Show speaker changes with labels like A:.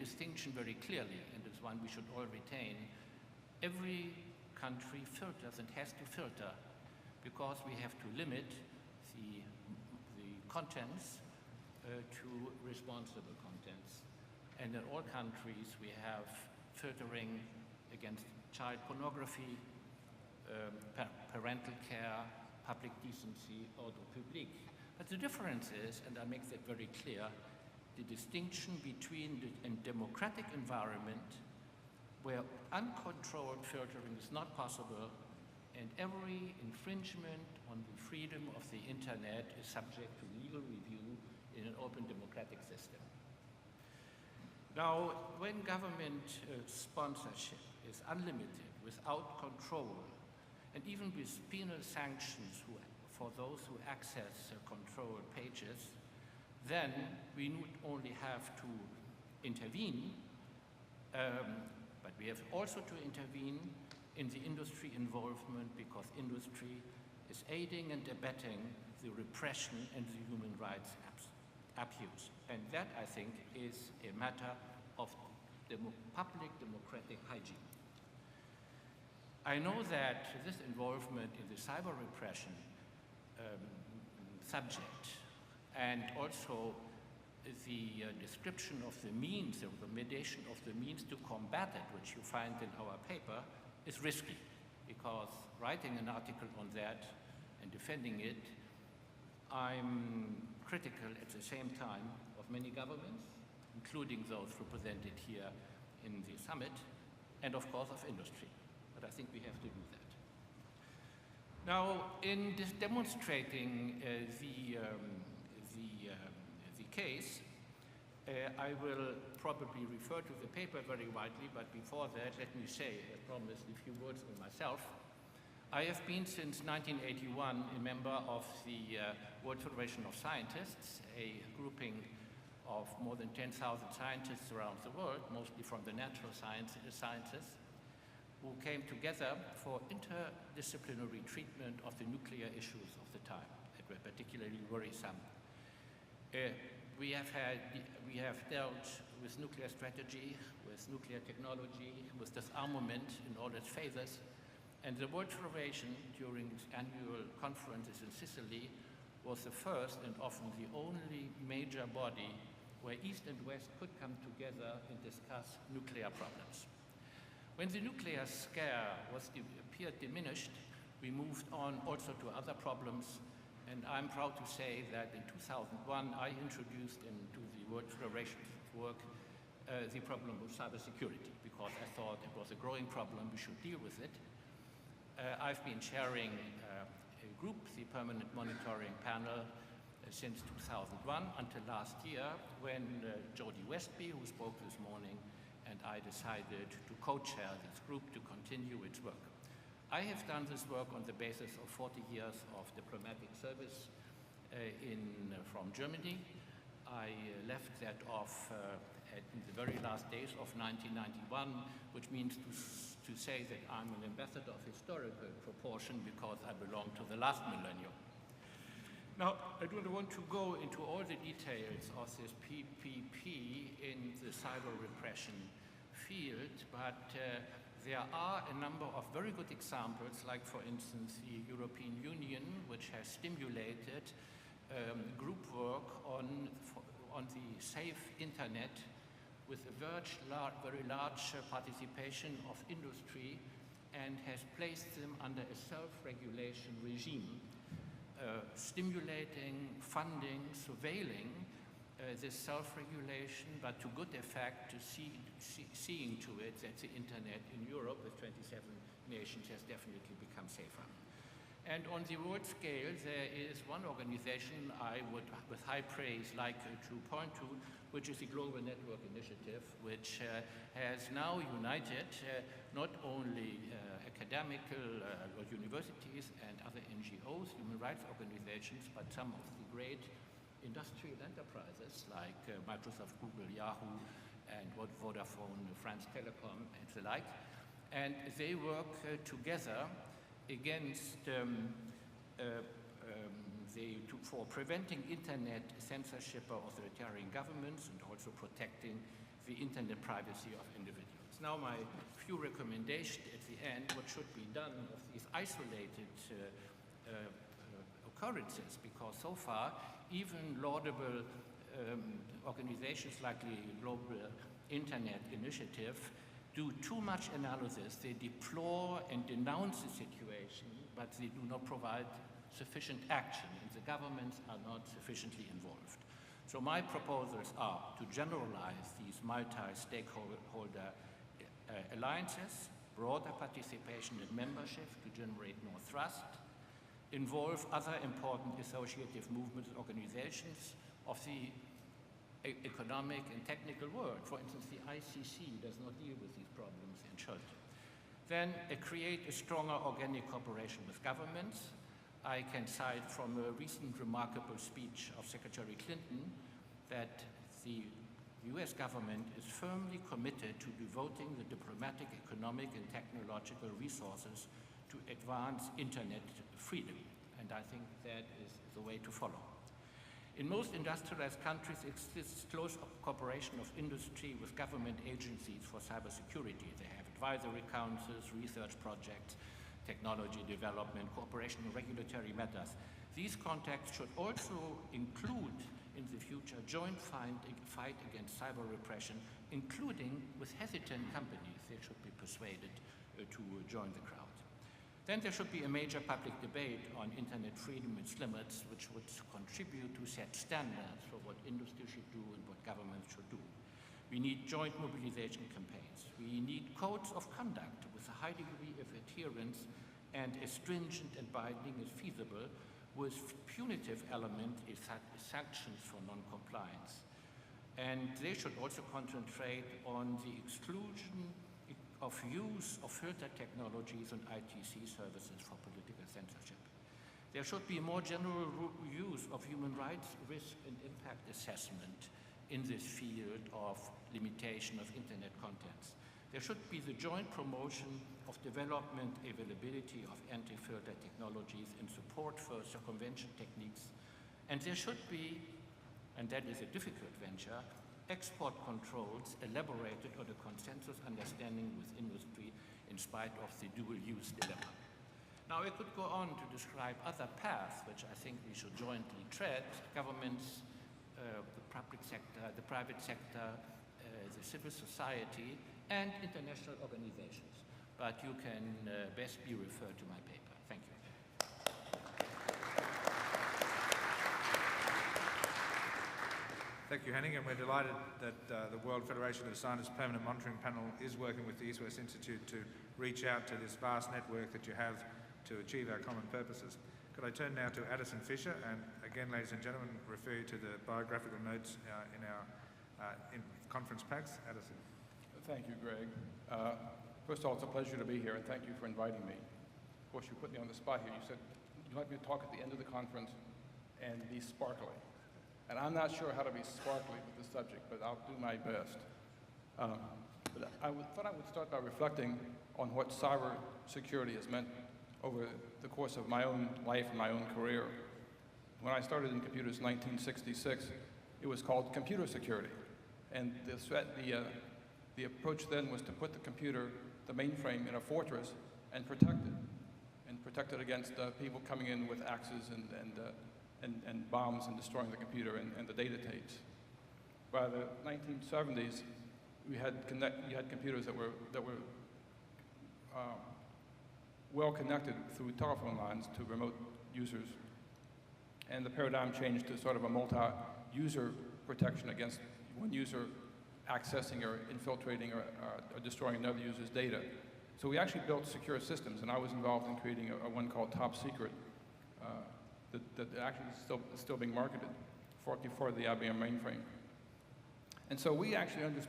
A: distinction very clearly, and it's one we should all retain. Every country filters and has to filter because we have to limit the contents to responsible contents. And in all countries we have filtering against child pornography, parental care, public decency, ordre public. But the difference is, and I make that very clear, the distinction between a democratic environment where uncontrolled filtering is not possible and every infringement on the freedom of the internet is subject to legal review in an open democratic system. Now, when government sponsorship is unlimited, without control, and even with penal sanctions for those who access controlled pages, then we not only have to intervene, but we have also to intervene in the industry involvement, because industry is aiding and abetting the repression and the human rights abuse. And that, I think, is a matter of public democratic hygiene. I know that this involvement in the cyber repression subject, and also the description of the means, the recommendation of the means to combat it, which you find in our paper, is risky, because writing an article on that and defending it, I'm critical at the same time of many governments, including those represented here in the summit, and of course of industry. But I think we have to do that. Now, in this demonstrating the case, I will probably refer to the paper very widely, but before that, let me say, I promise, a few words on myself. I have been since 1981 a member of the World Federation of Scientists, a grouping of more than 10,000 scientists around the world, mostly from the natural sciences, who came together for interdisciplinary treatment of the nuclear issues of the time that were particularly worrisome. We have dealt with nuclear strategy, with nuclear technology, with disarmament in all its phases, and the World Federation, during its annual conferences in Sicily, was the first and often the only major body where East and West could come together and discuss nuclear problems. When the nuclear scare appeared diminished, we moved on also to other problems, and I'm proud to say that in 2001 I introduced into the World Federation's work the problem of cybersecurity, because I thought it was a growing problem, we should deal with it. I've been chairing a group, the Permanent Monitoring Panel, since 2001 until last year, when Jodie Westby, who spoke this morning, and I decided to co-chair this group to continue its work. I have done this work on the basis of 40 years of diplomatic service from Germany. I left that off in the very last days of 1991, which means to say that I'm an ambassador of historical proportion because I belong to the last millennium. Now, I don't want to go into all the details of this PPP in the cyber repression field, but there are a number of very good examples, like, for instance, the European Union, which has stimulated group work on the safe internet with a very large participation of industry, and has placed them under a self-regulation regime, stimulating, funding, surveilling this self-regulation, but to good effect, to seeing to it that the internet in Europe, with 27 nations, has definitely become safer. And on the world scale, there is one organization I would, with high praise, like to point to, which is the Global Network Initiative, which has now united not only academical universities and other NGOs, human rights organizations, but some of the great industrial enterprises like Microsoft, Google, Yahoo, and Vodafone, France Telecom, and the like. And they work together against for preventing internet censorship of authoritarian governments, and also protecting the internet privacy of individuals. Now my few recommendations at the end, what should be done of these isolated occurrences, because so far even laudable organizations like the Global Internet Initiative do too much analysis. They deplore and denounce the situation, but they do not provide sufficient action, and the governments are not sufficiently involved. So my proposals are to generalize these multi-stakeholder alliances, broader participation and membership to generate more trust, involve other important associative movements and organizations of the economic and technical world. For instance, the ICC does not deal with these problems in Schjolberg. Then create a stronger organic cooperation with governments. I can cite from a recent remarkable speech of Secretary Clinton that the US government is firmly committed to devoting the diplomatic, economic, and technological resources to advance internet freedom. And I think that is the way to follow. In most industrialized countries, exists close cooperation of industry with government agencies for cybersecurity. They have advisory councils, research projects, technology development, cooperation in regulatory matters. These contacts should also include, in the future, joint fight against cyber repression, including with hesitant companies. They should be persuaded to join the crowd. Then there should be a major public debate on internet freedom and its limits, which would contribute to set standards for what industry should do and what governments should do. We need joint mobilization campaigns. We need codes of conduct with a high degree of adherence and as stringent and binding as feasible, with punitive element is sanctions for non-compliance. And they should also concentrate on the exclusion of use of filter technologies and ITC services for political censorship. There should be more general use of human rights risk and impact assessment in this field of limitation of internet contents. There should be the joint promotion of development availability of anti-filter technologies and support for circumvention techniques. And there should be, and that is a difficult venture, export controls elaborated on a consensus understanding with industry in spite of the dual-use dilemma. Now I could go on to describe other paths which I think we should jointly tread: governments, the public sector, the private sector, the civil society, and international organizations. But you can best be referred to my paper. Thank you.
B: Thank you, Henning, and we're delighted that the World Federation of Designers Permanent Monitoring Panel is working with the EastWest Institute to reach out to this vast network that you have to achieve our common purposes. Could I turn now to Addison Fisher, and again, ladies and gentlemen, refer you to the biographical notes in our conference packs. Addison.
C: Thank you, Greg. First of all, it's a pleasure to be here, and thank you for inviting me. Of course, you put me on the spot here. You said you'd like me to talk at the end of the conference and be sparkly. And I'm not sure how to be sparkly with this subject, but I'll do my best. But I thought I would start by reflecting on what cybersecurity has meant over the course of my own life and my own career. When I started in computers in 1966, it was called computer security. And the approach then was to put the computer, the mainframe, in a fortress and protect it against people coming in with axes and bombs and destroying the computer and the data tapes. By the 1970s, you had computers that were well connected through telephone lines to remote users, and the paradigm changed to sort of a multi-user protection against one user accessing or infiltrating or destroying another user's data. So we actually built secure systems, and I was involved in creating a one called Top Secret that actually is still being marketed before the IBM mainframe. And so we actually understood